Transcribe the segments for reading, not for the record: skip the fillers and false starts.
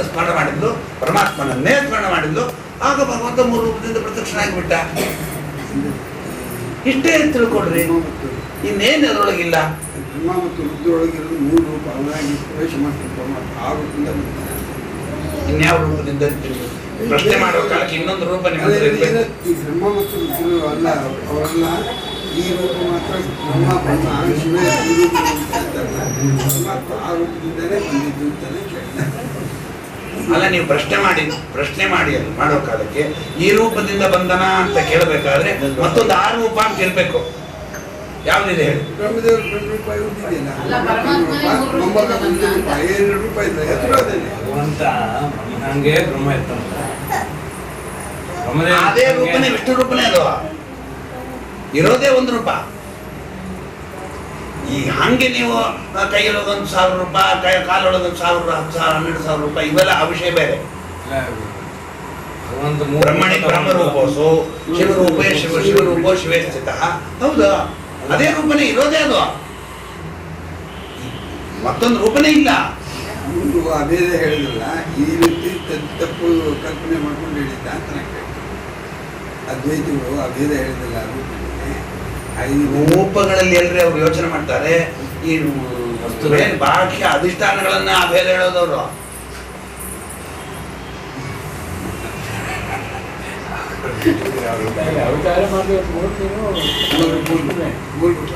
ಭಗವಂತನ ಸ್ಮರಣೆ ಮಾಡಿದ್ಲು, ಪರಮಾತ್ಮನನ್ನೇ ಸ್ಮರಣೆ ಮಾಡಿದ್ಲು. ಆಗ ಭಗವಂತ 3 ರೂಪದಿಂದ ಪ್ರತ್ಯಕ್ಷನಾಗಿಬಿಟ್ಟ. ಇಷ್ಟೇ ತಿಳ್ಕೊಡ್ರಿ, ಇನ್ನೇನು ಅದರೊಳಗಿಲ್ಲ. ಬ್ರಹ್ಮ ಮತ್ತು ರುದ್ರೊಳಗಿರೋದು 3 ರೂಪ. ಅವರಾಗಿ ಪ್ರವೇಶ ಮಾಡ್ತಾರೆ ಪರಮಾತ್ಮ. ಆ ರೂಪದಿಂದ ಇನ್ಯಾವ ರೂಪದಿಂದ ಪ್ರಶ್ನೆ ಮಾಡುವ ಕಾಲಕ್ಕೆ ಇನ್ನೊಂದು ರೂಪ ನಿಮಗೆ ಈ ಬ್ರಹ್ಮ ಮತ್ತು ರುದ್ರರು ಅಲ್ಲ, ಅವರೆಲ್ಲ ಈ ರೂಪ ಮಾತ್ರ ಬ್ರಹ್ಮ ಬ್ರಹ್ಮ ಶಿವ ಈ ರೂಪ ಅಂತ ಹೇಳ್ತಾರಲ್ಲ, ಪರಮಾತ್ಮ ಆ ರೂಪದಿಂದಲೇ ಬಂದಿದ್ದು ಅಂತಾನೆ ಕೇಳ್ತಾರೆ. ಅಲ್ಲ, ನೀವು ಪ್ರಶ್ನೆ ಮಾಡಿ ಅದು ಮಾಡೋ ಕಾಲಕ್ಕೆ ಈ ರೂಪದಿಂದ ಬಂದನ ಅಂತ ಕೇಳಬೇಕಾದ್ರೆ ಮತ್ತೊಂದು ಆ ರೂಪ ಅಂತ ಇರ್ಬೇಕು. ಯಾವ್ದಿದೆ ಹೇಳಿ? ಬ್ರಹ್ಮದೇವರು ಬ್ರಹ್ಮರೂಪ ಇರುವುದಿದೆಯಲ್ಲ, 2 ರೂಪ ಇದೆ. ಹೆಸರು ಅದೇನೆ ಭಗವಂತ ಬ್ರಹ್ಮಂಗೆ ಬ್ರಹ್ಮ ಇರ್ತಾನಂತ. ಅದೇ ರೂಪನೇ ವಿಷ್ಣು ರೂಪನೇ ಅದು, ಇರೋದೇ ಒಂದು ರೂಪ. ಈ ಹಂಗೆ ನೀವು ಕೈಯೊಳಗೊಂದು 1000 ರೂಪಾಯಿ, ಕಾಲೊಳಗೊಂದು 1000, 10,000, 12,000 ರೂಪಾಯಿ, ಇವೆಲ್ಲ ಆ ವಿಷಯ ಬೇರೆ. ಬ್ರಹ್ಮಣಿ ಬ್ರಹ್ಮರೂಪೋಸು ಶಿವರೂಪೇ ಶಿವರೂಪೋ ಶಿವೇ ಸ್ಥಿತ. ಹೌದು, ಅದೇ ರೂಪನೇ ಇರೋದೇ ಅದು, ಮತ್ತೊಂದು ರೂಪನೇ ಇಲ್ಲ. ಒಂದು ಅಭೇದ ಹೇಳಿದ್ರಲ್ಲ, ಈ ರೀತಿ ತಪ್ಪು ಕಲ್ಪನೆ ಮಾಡ್ಕೊಂಡು ಹೇಳಿದ್ದ ಅಂತ ನನಗೆ ಅದ್ವೈತಗಳು ಅಭೇದ ಹೇಳಿದ್ರಲ್ಲ ರೂಪಗಳಲ್ಲಿ ಎಲ್ರಿ ಅವ್ರು ಯೋಚನೆ ಮಾಡ್ತಾರೆ. ಈ ಬಾಹ್ಯ ಅಧಿಷ್ಠಾನಗಳನ್ನ ಅಭೇದ ಹೇಳೋದವ್ರು.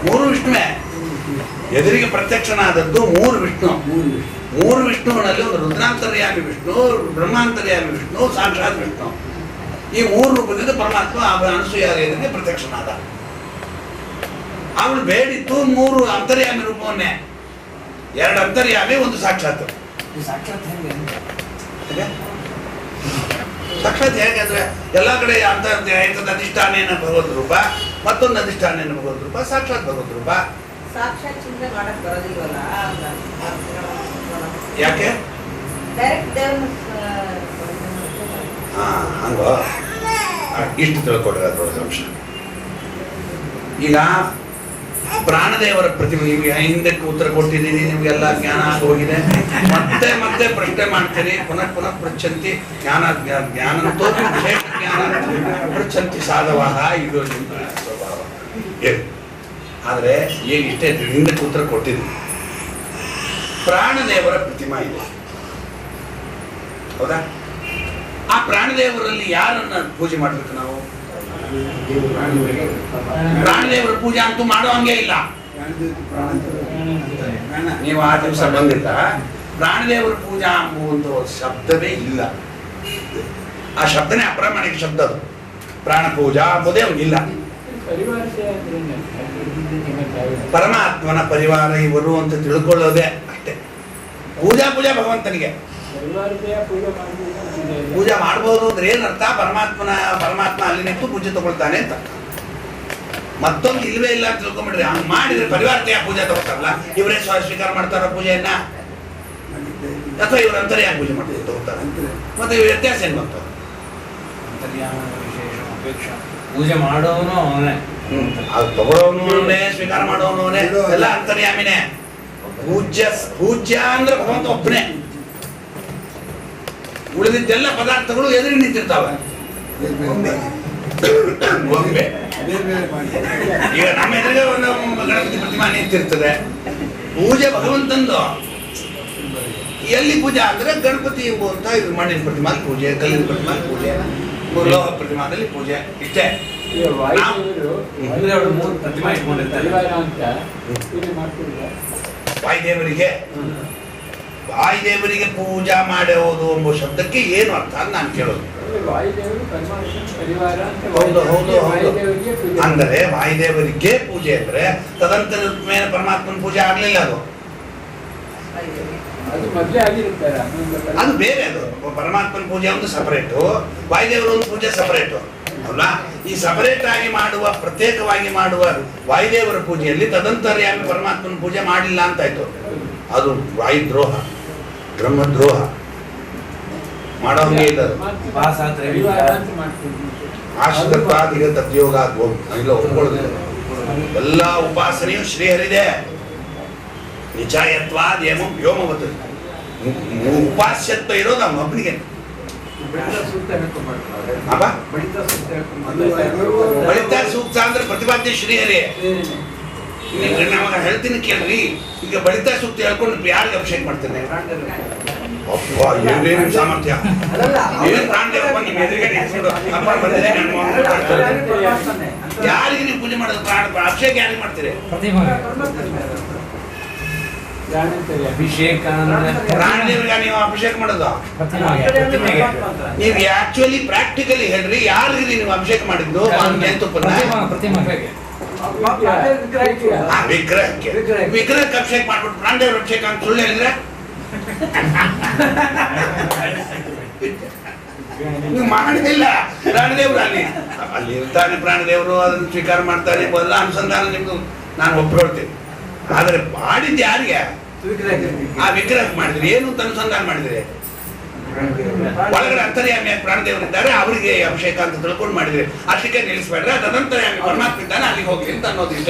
ಮೂರು ವಿಷ್ಣುವೇ ಎದುರಿಗೆ ಪ್ರತ್ಯಕ್ಷನಾದದ್ದು. 3 ವಿಷ್ಣು. 3 ವಿಷ್ಣುವಿನಲ್ಲಿ ಒಂದು ರುದ್ರಾಂತರ್ಯಾಮಿ ವಿಷ್ಣು, ಬ್ರಹ್ಮಾಂತರ್ಯಾಮಿ ವಿಷ್ಣು, ಸಾಕ್ಷಾತ್ ವಿಷ್ಣು. ಈ 3 ರೂಪದಿಂದ ಪರಮಾತ್ಮ ಅನಸೂಯರಿಗೆ ಪ್ರತ್ಯಕ್ಷನಾದ. ಅವಳು ಬೇಡಿದ್ದು 3 ಅಂತರ್ಯಾಮಿ ರೂಪವನ್ನೇ. 2 ಅಂತರ್ಯಾಮಿ, 1 ಸಾಕ್ಷಾತ್. ಸಾಕ್ಷಾತ್ ಹೇಗೆ ಅಂದ್ರೆ ಎಲ್ಲ ಕಡೆ ಅಧಿಷ್ಠಾನೇನ ಭಗವದ್ ರೂಪ, ಮತ್ತೊಂದು ಅಧಿಷ್ಠಾನೇನ ಭಗವದ್ ರೂಪ, ಸಾಕ್ಷಾತ್ ಭಗವದ್ ರೂಪ. ಯಾಕೆ ಹಂಗೋ ಇಷ್ಟು ತಿಳ್ಕೊಡ್ರಿ ಅದ್ರೊಳಗೆ ಅಂಶ. ಈಗ ಪ್ರಾಣದೇವರ ಪ್ರತಿಮೆ, ನಿಮಗೆ ಹಿಂದಕ್ಕೆ ಉತ್ತರ ಕೊಟ್ಟಿದ್ದೀನಿ, ನಿಮಗೆಲ್ಲ ಜ್ಞಾನ ಹೋಗಿದೆ. ಮತ್ತೆ ಮತ್ತೆ ಪ್ರಶ್ನೆ ಮಾಡ್ತೀರಿ, ಪುನಃ ಪುನಃ ಪೃಚ್ಛಂತಿ ಜ್ಞಾನಂತೋ ವಿಶೇಷ ಜ್ಞಾನ ಪೃಚ್ಛಂತಿ ಸಾಧವಾಹ. ಇದು ನಿಮ್ಮ ಸ್ವಭಾವ. ಆದರೆ ಈಗ ಇಷ್ಟೇ ಹಿಂದಕ್ಕೆ ಉತ್ತರ ಕೊಟ್ಟಿದ್ದೀನಿ. ಪ್ರಾಣದೇವರ ಪ್ರತಿಮಾ ಇದೆ, ಹೌದಾ? ಆ ಪ್ರಾಣದೇವರಲ್ಲಿ ಯಾರನ್ನ ಪೂಜೆ ಮಾಡ್ಬೇಕು ನಾವು? ಪ್ರಾಣದೇವರ ಪೂಜೆ ಅಂತೂ ಮಾಡೋ ಹಂಗೆ ಇಲ್ಲ. ನೀವು ಆ ದಿವಸ ಬಂದಿಲ್ಲ, ಪ್ರಾಣದೇವರ ಪೂಜಾ ಎಂಬುವಂತ ಶಬ್ದವೇ ಇಲ್ಲ. ಆ ಶಬ್ದನೇ ಅಪ್ರಾಮಾಣಿಕ ಶಬ್ದ. ಅದು ಪ್ರಾಣ ಪೂಜಾ ಎಂಬುದೇ ಇಲ್ಲ. ಪರಮಾತ್ಮನ ಪರಿವಾರ ಇವರು ಅಂತ ತಿಳ್ಕೊಳ್ಳೋದೇ ಅಷ್ಟೇ. ಪೂಜಾ ಭಗವಂತನಿಗೆ ಪೂಜೆ ಮಾಡ್ಬೋದು ಅಂದ್ರೆ ಏನರ್ಥ? ಪರಮಾತ್ಮ ಅಲ್ಲಿ ನಿಂತು ಪೂಜೆ ತಗೊಳ್ತಾನೆ ಅಂತ. ಮತ್ತೊಂದು ಇಲ್ವೇ ಇಲ್ಲ ಅಂತ ತಿಳ್ಕೊಂಡ್ಬಿಡ್ರಿ. ಹಂಗ್ ಮಾಡಿದ್ರೆ ಪರಿವಾರತೆಯ ಪೂಜೆ ತಗೋತಾರಲ್ಲ, ಇವರೇ ಸ್ವೀಕಾರ ಮಾಡ್ತಾರ ಪೂಜೆಯನ್ನ, ಅಥವಾ ಇವ್ರ ಅಂತರ್ಯಾಮ ಪೂಜೆ ಮಾಡ್ತಾರೆ ತಗೋತಾರ? ಮತ್ತೆ ಇವ್ರ ವ್ಯತ್ಯಾಸ ಏನ್ ಬಂತು? ಪೂಜೆ ಮಾಡೋನು ಅವನೇ, ಅದು ತಗೊಳ್ಳೋನೇ, ಸ್ವೀಕಾರ ಮಾಡೋನೇ, ಎಲ್ಲ ಅಂತರ್ಯಾಮಿನೇ. ಪೂಜ್ಯ ಅಂದ್ರೆ ಭಗವಂತ ಒಬ್ಬನೇ. ಉಳಿದಿದ್ದೆಲ್ಲ ಪದಾರ್ಥಗಳು ಎದುರು ನಿಂತಿರ್ತಾವೆ. ಗೊಂಬೆ ಈಗ ನಮ್ಮ ಎದುರಿಗೆ ಒಂದು ಗಣಪತಿ ಪ್ರತಿಮಾ ನಿಂತಿರ್ತದೆ. ಪೂಜೆ ಭಗವಂತಂದು. ಎಲ್ಲಿ ಪೂಜೆ ಅಂದ್ರೆ ಗಣಪತಿ ಎಂಬುವಂತ ಇದು ಮಣ್ಣಿನ ಪ್ರತಿಮಾದ ಪೂಜೆ, ಕಲ್ಲಿನ ಪ್ರತಿಮಾದ ಪೂಜೆ, ಲೋಹ ಪ್ರತಿಮಾದಲ್ಲಿ ಪೂಜೆ, ಇಷ್ಟೇ. ವಾಯುದೇವರಿಗೆ ಪೂಜಾ ಮಾಡೋದು ಎಂಬ ಶಬ್ದಕ್ಕೆ ಏನು ಅರ್ಥ ಅಂತ ನಾನು ಕೇಳೋದು. ಹೌದು ಹೌದು ಹೌದು. ಅಂದರೆ ವಾಯುದೇವರಿಗೆ ಪೂಜೆ ಅಂದ್ರೆ ತದಂತರ ಮೇಲೆ ಪರಮಾತ್ಮನ ಪೂಜೆ ಆಗ್ಲಿಲ್ಲ. ಅದು ಬೇರೆ. ಅದು ಪರಮಾತ್ಮನ ಪೂಜೆ ಒಂದು ಸಪರೇಟು, ವಾಯುದೇವರ ಒಂದು ಪೂಜೆ ಸಪರೇಟು ಅಲ್ಲ. ಈ ಸಪರೇಟ್ ಆಗಿ ಮಾಡುವ, ಪ್ರತ್ಯೇಕವಾಗಿ ಮಾಡುವ ವಾಯುದೇವರ ಪೂಜೆಯಲ್ಲಿ ತದಂತರ್ಯಾಮಿ ಪರಮಾತ್ಮನ ಪೂಜೆ ಮಾಡಿಲ್ಲ ಅಂತಾಯ್ತು. ಅದು ವಾಯುದ್ರೋಹ, ಬ್ರಹ್ಮದ್ರೋಹ. ಮಾಡೋ ಹಂಗೆ ಇಲ್ಲ. ಆಶ್ರಿತತ್ವಾದಿಗ ತದ್ಯೋಗ ಇಲ್ಲ, ಒಪ್ಕೊಳ್ಳೋದಿಲ್ಲ. ಎಲ್ಲ ಉಪಾಸನೆಯು ಶ್ರೀಹರಿದೆ. ನಿಚಾಯತ್ವಾದ್ ಏಮಂ ವ್ಯೋಮವತ್. ಉಪಾಸ್ಯತ್ವ ಇರೋದು ನಮ್ಮ ಒಬ್ಬನಿಗೆ. ಅಪ್ಪ ಬಳಿತ ಸೂಕ್ತ ಅಂದ್ರೆ ಪ್ರತಿಪಾದ್ಯ ಶ್ರೀಹರಿ. ನಾವಾಗ ಹೇಳ್ತೀನಿ ಕೇಳ್ರಿ, ಈಗ ಬಳಿತ ಸೂಕ್ತ ಹೇಳ್ಕೊಂಡು ಯಾರಿಗೆ ಅಭಿಷೇಕ ಮಾಡ್ತೇನೆ? ಏನೇನು ಸಾಮರ್ಥ್ಯ ಪ್ರಾಣದೇವ ನಿಮ್ಮ ಎದುರುಗಡೆ ಅಪ್ಪ ಬಂದಿದೆ, ಯಾರಿಗೆ ನೀವು ಪೂಜೆ ಮಾಡೋದು? ಅಭಿಷೇಕ ಯಾರಿಗೆ ಮಾಡ್ತೀರಿ? ಅಭಿಷೇಕ ಪ್ರಾಣದೇವರಿಗೆ ನೀವು ಅಭಿಷೇಕ ಮಾಡೋದು? ನೀವು ಆಕ್ಚುಲಿ ಪ್ರಾಕ್ಟಿಕಲಿ ಹೇಳ್ರಿ, ಯಾರಿಗೆ ನೀವು ಅಭಿಷೇಕ ಮಾಡಿದ್ದು? ವಿಗ್ರಹಕ್ಕೆ. ವಿಗ್ರಹಕ್ಕೆ ಅಭಿಷೇಕ ಮಾಡ್ಬಿಟ್ಟು ಪ್ರಾಣದೇವ್ರ ಅಭಿಷೇಕ ಅಂತ ಸುಳ್ಳು ಹೇಳಿದ್ರೆ ನೀವು ಮಾಡಿಲ್ಲ. ಪ್ರಾಣದೇವ್ರು ಅಲ್ಲಿ ಇರ್ತಾನೆ, ಪ್ರಾಣದೇವರು ಅದನ್ನು ಸ್ವೀಕಾರ ಮಾಡ್ತಾರೆ, ಎಲ್ಲ ಅನುಸಂಧಾನ ನಿಮ್ದು ನಾನು ಒಪ್ಪಿಕೊಳ್ತೇನೆ. ಆದರೆ ಮಾಡಿದ್ದು ಯಾರಿಗೆ? ಆ ವಿಗ್ರಹಕ್ಕೆ ಮಾಡಿದ್ರಿ. ಏನು ಅಂತ ಅನುಸಂಧಾನ ಮಾಡಿದ್ರಿ? ಒಳಗಡೆ ಅಂತರ್ಯಾಮಿ ಪ್ರಾಣದೇವರಿದ್ದಾರೆ, ಅವರಿಗೆ ಅಭಿಷೇಕ ಅಂತ ತಿಳ್ಕೊಂಡು ಮಾಡಿದ್ರಿ. ಅಷ್ಟಕ್ಕೆ ನಿಲ್ಲಿಸ್ಬೇಡ್ರೆ, ತದಂತರ್ಯಾಮಿ ಪರಮಾತ್ಮ ಇದ್ದಾನೆ, ಅಲ್ಲಿಗೆ ಹೋಗ್ಲಿ ಅಂತ ಅನ್ನೋದಿಲ್ಲ.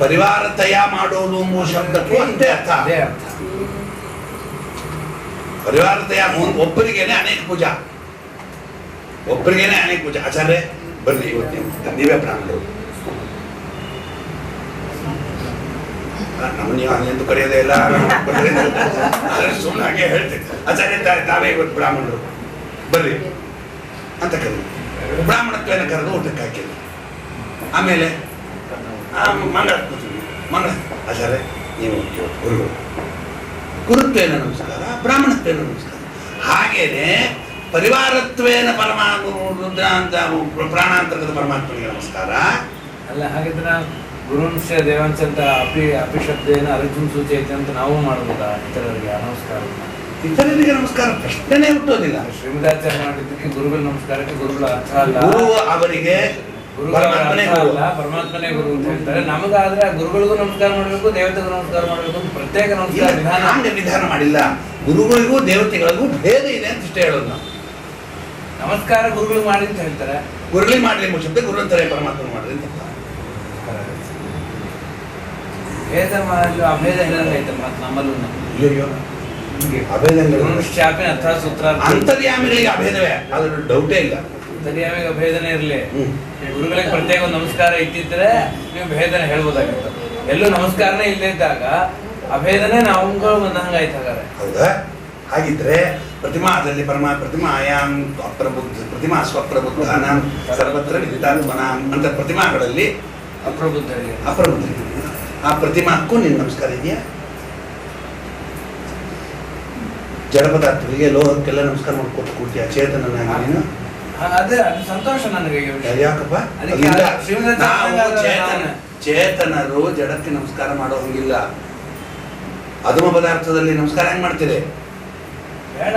ಪರಿವಾರತಯ ಮಾಡೋದು ಎಂಬುವ ಶಬ್ದಕ್ಕೂ ಅಷ್ಟೇ ಅರ್ಥ. ಪರಿವಾರತಯ ಒಬ್ಬರಿಗೇನೆ ಅನೇಕ ಪೂಜಾ, ಒಬ್ಬರಿಗೇನೆ ಅನೇಕ ಪೂಜಾ. ಆಚಾರ್ಯ ಬರ್ಲಿ, ಇವತ್ತು ನೀವೇ ಪ್ರಾಣದೇವರು. ನಮ್ಮ ನೀವು ಅಲ್ಲೆಂದು ಕರೆಯೋದೇ ಇಲ್ಲ, ಸುಮ್ಮನೆ ಹಾಗೆ ಹೇಳ್ತೇನೆ. ಆಚಾರ್ಯ ತಾವೇ ಇವತ್ತು ಬ್ರಾಹ್ಮಣರು ಬರ್ರಿ ಅಂತ ಕರೀ. ಬ್ರಾಹ್ಮಣತ್ವೇನ ಕರೆದು ಊಟಕ್ಕೆ ಹಾಕಿದ್ರು. ಆಮೇಲೆ ಮಂಗಳ ಮಂಗಳ ಆಚಾರ್ಯ ನೀವು ಗುರುಗಳು. ಗುರುತ್ವೇನ ನಮಸ್ಕಾರ, ಬ್ರಾಹ್ಮಣತ್ವೇನ ನಮಸ್ಕಾರ. ಹಾಗೇನೆ ಪರಿವಾರತ್ವೇನ ಪರಮಾತ್ಮ ರುದ್ರಾಂತ ಪ್ರಾಣಾಂತರ್ಗತ ಪರಮಾತ್ಮನಿಗೆ ನಮಸ್ಕಾರ. ಅಲ್ಲ, ಹಾಗಿದ್ರೆ ಗುರುಂಶ ದೇವಾಂಶ ಅಂತ ಅಪಿಶಬ್ದೇನ ಅರ್ಜುನ್ ಸೂಚೈತೆ ಅಂತ ನಾವು ಮಾಡ್ಬೋದಾ ಇತರರಿಗೆ ನಮಸ್ಕಾರ? ಇತರರಿಗೆ ನಮಸ್ಕಾರ ಪ್ರಶ್ನೆನೇ ಹುಟ್ಟೋದಿಲ್ಲ. ಶ್ರೀಮದಾಚಾರ್ಯ ಮಾಡಿದ್ದಕ್ಕೆ ಗುರುಗಳ ನಮಸ್ಕಾರಕ್ಕೆ ಗುರುಗಳ ಅರ್ಥ ಅಲ್ಲ. ಗುರು ಅವರಿಗೆ ಪರಮಾತ್ಮನೇ ಗುರು ಅಂತ ಹೇಳ್ತಾರೆ. ನಮಗಾದ್ರೆ ಗುರುಗಳಿಗೂ ನಮಸ್ಕಾರ ಮಾಡಬೇಕು, ದೇವತೆಗೂ ನಮಸ್ಕಾರ ಮಾಡಬೇಕು, ಪ್ರತ್ಯೇಕ ನಮಸ್ಕಾರ ವಿಧಾನ ಹಂಗೆ ವಿಧಾನ ಮಾಡಿಲ್ಲ. ಗುರುಗಳಿಗೂ ದೇವತೆಗಳಿಗೂ ಭೇದ ಇದೆ ಅಂತ ಇಷ್ಟೇ ಹೇಳೋದು ನಾವು. ನಮಸ್ಕಾರ ಗುರುಗಳು ಮಾಡಿ ಅಂತ ಹೇಳ್ತಾರೆ. ಗುರುಗಳಿಗೆ ಮಾಡಲಿ ಎಂಬ ಶಬ್ದ ಗುರು ಅಂತಾರೆ, ಪರಮಾತ್ಮ ಮಾಡಲಿ ಅಂತ. ಭೇದ ಮಾಡಲು ಅಭೇದ ಹೇಳಂಗೈತೆ ಮತ್ತೆ ನಮ್ಮಲ್ಲೂ. ಅಭೇದ ಅರ್ಥ ಸೂತ್ರ ಅಂತರ್ಯಾಮಿಗಳಿಗೆ ಅಭೇದವೇ, ಅದ್ರ ಡೌಟೇ ಇಲ್ಲ. ಅಂತರ್ಯಾಮಿಗೆ ಅಭೇದನೆ ಇರಲಿ, ಗುರುಗಳಿಗೆ ಪ್ರತ್ಯೇಕ ಒಂದು ನಮಸ್ಕಾರ ಇತ್ತಿದ್ರೆ ನೀವು ಭೇದನೆ ಹೇಳ್ಬೋದಾಗಿತ್ತು. ಎಲ್ಲೂ ನಮಸ್ಕಾರನೇ ಇಲ್ಲೇ ಇದ್ದಾಗ ಅಭೇದನೆ ನಾವು ಬಂದಂಗಾಯ್ತು. ಹಾಗಾದ್ರೆ ಹೌದಾ? ಹಾಗಿದ್ರೆ ಪ್ರತಿಮಾದಲ್ಲಿ ಪ್ರತಿಮಾಯಾಮ್ ಅಪ್ರಬುದ್ಧ ಪ್ರತಿಮಾ ಸ್ವಪ್ರಬುದ್ಧಾನಾಂ ಸರ್ವತ್ರ ವಿದಿತಾತ್ಮನಾಂ ಅಂತ ಪ್ರತಿಮಾಗಳಲ್ಲಿ ಅಪ್ರಬುದ್ಧರಿಗೆ ಆ ಪ್ರತಿಮಾಕ್ಕೂ ನಿನ್ನ ನಮಸ್ಕಾರ ಇದೆಯಾ? ಜಡ ಪದಾರ್ಥಗಳಿಗೆ ಲೋಹಕ್ಕೆಲ್ಲ ನಮಸ್ಕಾರ ಮಾಡ್ಕೊಟ್ಟು ಕೂಡ್ತೀಯ ಚೇತನನಾಗಿ ನೀನು? ಅದೇ ಅದು ಸಂತೋಷ ನನಗೆ. ಯಾಕಪ್ಪ? ಚೇತನರು ಜಡಕ್ಕೆ ನಮಸ್ಕಾರ ಮಾಡೋ ಹಂಗಿಲ್ಲ. ಅಧಮ ಪದಾರ್ಥದಲ್ಲಿ ನಮಸ್ಕಾರ ಹೆಂಗ್ ಮಾಡ್ತೀರಿ? ಬೇಡ.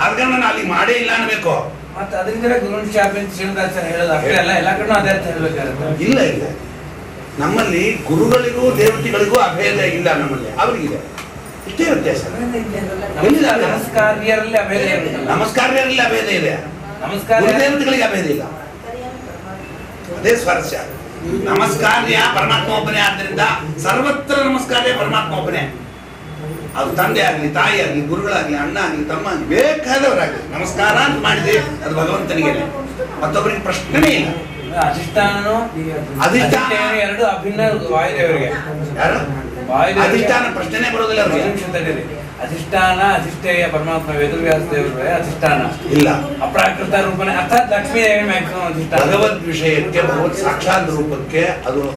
ಆದ್ರೆ ನಾನು ಅಲ್ಲಿ ಮಾಡೇ ಇಲ್ಲ ಅನ್ಬೇಕು. ಮತ್ತೆ ಅದರಿಂದ ಗುರು ಶಾಪಿ ಶ್ರೀಮದಾಚಾರ್ಯ ಹೇಳೋದು ಅಷ್ಟೇ ಅಲ್ಲ, ಎಲ್ಲ ಕಡೆ ಅದೇ ಅರ್ಥ ಹೇಳ್ಬೇಕಾಗುತ್ತೆ. ಇಲ್ಲ ಇಲ್ಲ, ನಮ್ಮಲ್ಲಿ ಗುರುಗಳಿಗೂ ದೇವತೆಗಳಿಗೂ ಅಭೇದ ಇಲ್ಲ. ನಮ್ಮಲ್ಲಿ ಅವರಿಗಿದೆ, ಇಷ್ಟೇ ವ್ಯತ್ಯಾಸ. ನಮಸ್ಕಾರ್ಯರಲ್ಲಿ ಅಭೇದ ಇರುತ್ತಲ್ಲ, ನಮಸ್ಕಾರ್ಯರಲ್ಲಿ ಅಭೇದ ಇದೆ, ನಮಸ್ಕಾರ ದೇವತೆಗಳಿಗೆ ಅಭೇದ ಇಲ್ಲ. ಅದೇ ಸ್ವಾರಸ್ಯ. ನಮಸ್ಕಾರ್ಯ ಪರಮಾತ್ಮ ಒಬ್ಬನೇ, ಆದ್ದರಿಂದ ಸರ್ವತ್ರ ನಮಸ್ಕಾರ್ಯ ಪರಮಾತ್ಮ ಒಬ್ಬನೇ. ಅದು ತಂದೆ ಆಗ್ಲಿ, ತಾಯಿ ಆಗ್ಲಿ, ಗುರುಗಳಾಗ್ಲಿ, ಅಣ್ಣ ಆಗ್ಲಿ, ತಮ್ಮ ಆಗ್ಲಿ, ಬೇಕಾದವರಾಗ್ಲಿ ನಮಸ್ಕಾರ ಅಂತ ಮಾಡಿದೆ ಅದು ಭಗವಂತನಿಗೆ, ಮತ್ತೊಬ್ಬರಿಗೆ ಪ್ರಶ್ನೆನೇ ಇಲ್ಲ. ಅಧಿಷ್ಠಾನ ಎರಡು ಅಭಿನ್ನ ವಾಯುದೇವರಿಗೆ. ಯಾರು ಅಧಿಷ್ಠಾನ ಪ್ರಶ್ನೆನೇ ಬರೋದಿಲ್ಲ ಅವ್ರಿಗೆ. ಅಧಿಷ್ಠಾನ ಅಧಿಷ್ಠೇಯ ಪರಮಾತ್ಮ ವೇದವ್ಯಾಸ ದೇವರ ಅಧಿಷ್ಠಾನ ಇಲ್ಲ. ಅಪ್ರಾಕೃತ ರೂಪನೇ ಅರ್ಥಾತ್ ಲಕ್ಷ್ಮೀ ದೇವಿ ಮ್ಯಾಕ್ಸಿಮಮ್ ಅಧಿಷ್ಠಾನ. ಭಗವದ್ ವಿಷಯಕ್ಕೆ, ಭಗವತ್ ಸಾಕ್ಷಾತ್ ರೂಪಕ್ಕೆ ಅದು